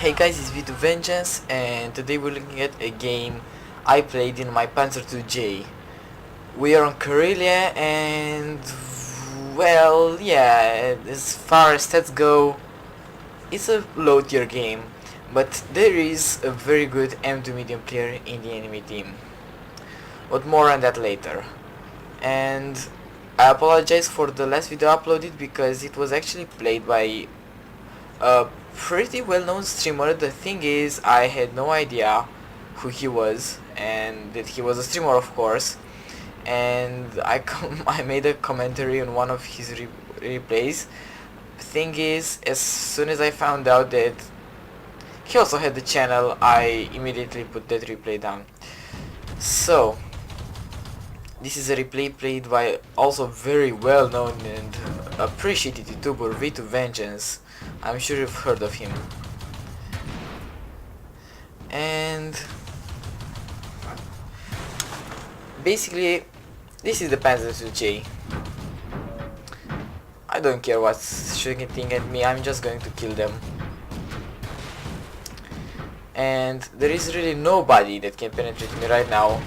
Hey guys, it's V2 Vengeance, and today we're looking at a game I played in my Panzer II-J. We are on Karelia, and well, yeah, as far as stats go, it's a low tier game, but there is a very good M2 medium player in the enemy team. But more on that later. And I apologize for the last video uploaded because it was actually played by a pretty well-known streamer. The thing is, I had no idea who he was, and that he was a streamer, of course. And I made a commentary on one of his replays. Thing is, as soon as I found out that he also had the channel, I immediately put that replay down. So this is a replay played by also very well-known and appreciated YouTuber V2 Vengeance. I'm sure you've heard of him. And basically, this is the Panzer II-J. I don't care what's shooting at me, I'm just going to kill them. And there is really nobody that can penetrate me right now.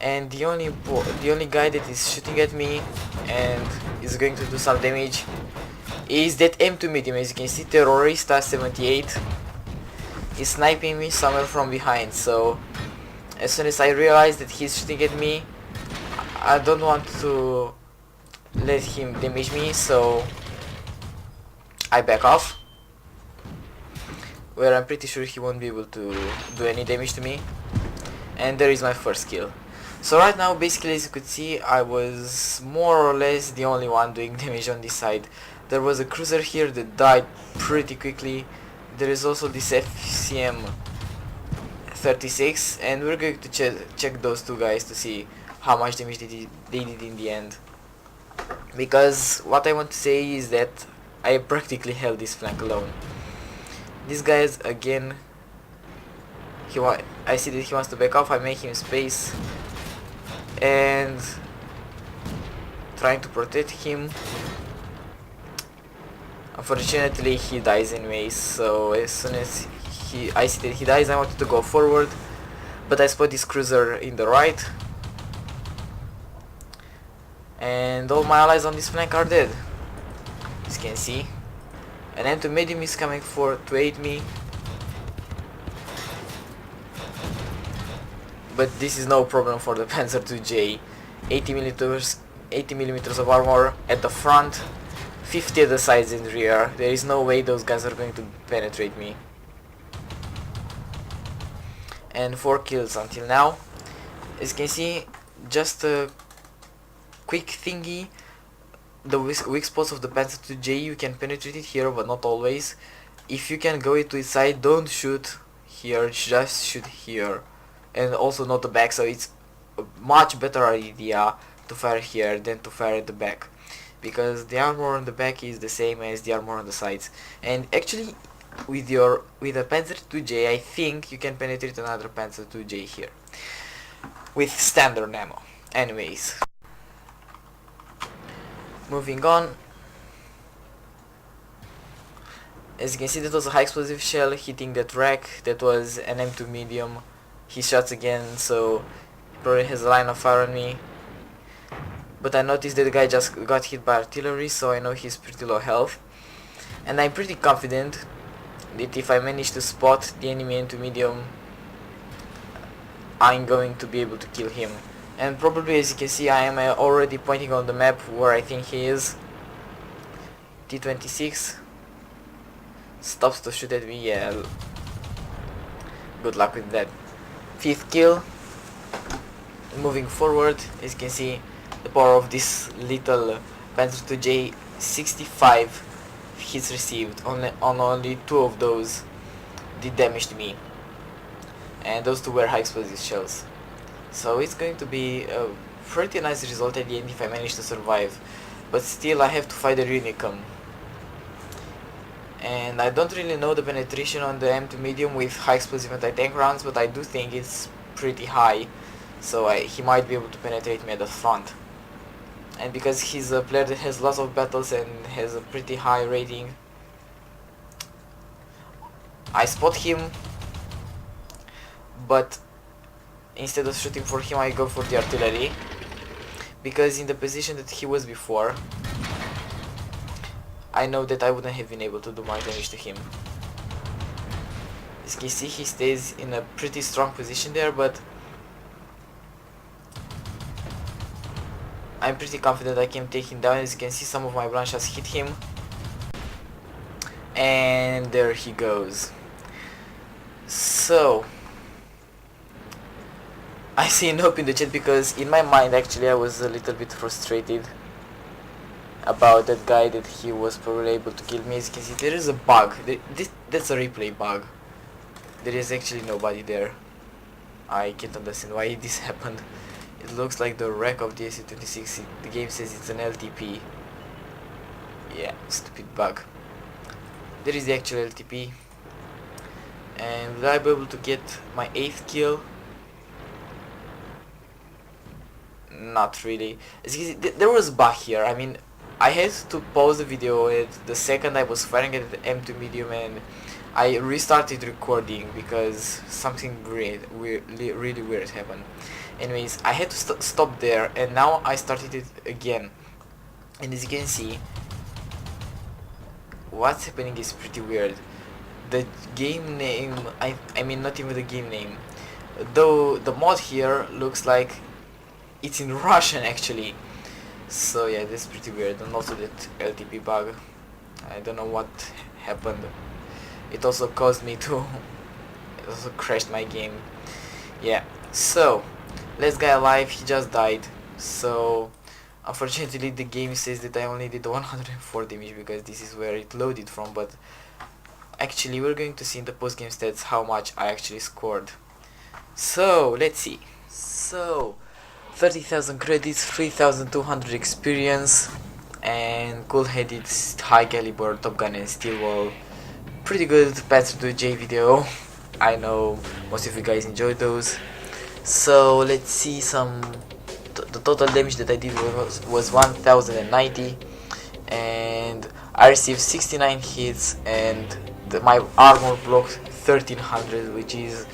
And the only guy that is shooting at me and is going to do some damage is that M2 medium. As you can see, Terrorista 78 is sniping me somewhere from behind. So as soon as I realize that he's shooting at me, I don't want to let him damage me, so I back off, where I'm pretty sure he won't be able to do any damage to me. And there is my first kill. So right now, basically, as you could see, I was more or less the only one doing damage on this side. There was a cruiser here that died pretty quickly. There is also this FCM 36, and we're going to check those two guys to see how much damage they did in the end. Because what I want to say is that I practically held this flank alone. This guy is again, I see that he wants to back off. I make him space and trying to protect him. Unfortunately, he dies anyways, so as soon as I see that he dies, I wanted to go forward, but I spot this cruiser in the right, and all my allies on this flank are dead. As you can see, an M2 medium is coming to aid me, but this is no problem for the Panzer II-J. 80 millimeters of armor at the front, 50 at the sides and rear. There is no way those guys are going to penetrate me. And 4 kills until now. As you can see, just a quick thingy. The weak spots of the Panzer II-J, you can penetrate it here, but not always. If you can go to its side, don't shoot here, just shoot here. And also not the back, so it's a much better idea to fire here than to fire at the back, because the armor on the back is the same as the armor on the sides. And actually, with a Panzer II-J, I think you can penetrate another Panzer II-J here with standard ammo. Anyways, moving on. As you can see, that was a high explosive shell hitting that rack. That was an M2 medium. He shots again, so probably has a line of fire on me. But I noticed that the guy just got hit by artillery, so I know he's pretty low health. And I'm pretty confident that if I manage to spot the enemy M2 medium, I'm going to be able to kill him. And probably, as you can see, I am already pointing on the map where I think he is. T26 stops to shoot at me. Yeah, good luck with that. 5th kill. Moving forward, as you can see, the power of this little Panzer II-J, 65 hits received. Only 2 of those did damage to me, and those 2 were high explosive shells. So it's going to be a pretty nice result at the end if I manage to survive. But still, I have to fight the Unicum. And I don't really know the penetration on the M2 medium with high explosive anti-tank rounds, but I do think it's pretty high. So he might be able to penetrate me at the front. And because he's a player that has lots of battles and has a pretty high rating, I spot him, but instead of shooting for him I go for the artillery, because in the position that he was before I know that I wouldn't have been able to do much damage to him. As you can see, he stays in a pretty strong position there, but I'm pretty confident I can take him down. As you can see, some of my branch has hit him, and there he goes. So I see nope in the chat, because in my mind actually I was a little bit frustrated about that guy, that he was probably able to kill me. As you can see, there is a bug. That's a replay bug. There is actually nobody there. I can't understand why this happened. It looks like the wreck of the SU-26. The game says it's an LTP. Yeah, stupid bug. There is the actual LTP. And will I be able to get my 8th kill? Not really. As you can see, there was a bug here. I mean, I had to pause the video at the second I was firing at the M2 medium, and I restarted recording because something really weird happened. Anyways, I had to stop there, and now I started it again. And as you can see, what's happening is pretty weird. The game name, I mean not even the game name, though the mod here looks like it's in Russian actually. So yeah, that's pretty weird. And also that LTP bug, I don't know what happened. It also caused me to, it also crashed my game. Yeah, so last guy alive, he just died. So unfortunately the game says that I only did 104 damage, because this is where it loaded from, but actually we're going to see in the post game stats how much I actually scored. So let's see. So 30,000 credits, 3,200 experience, and cool-headed high caliber Top Gun and Steel Wall. Pretty good Path to J video. I know most of you guys enjoyed those. So let's see some. The total damage that I did was 1,090, and I received 69 hits, and my armor blocked 1,300, which is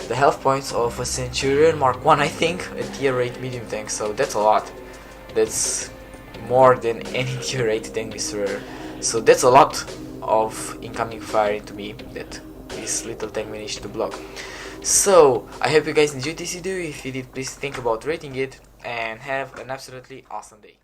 the health points of a Centurion Mark 1, I think, a tier 8 medium tank. So that's a lot. That's more than any tier 8 tank this rare. So that's a lot of incoming fire into me that this little tank managed to block. So I hope you guys enjoyed this video. If you did, please think about rating it, and have an absolutely awesome day.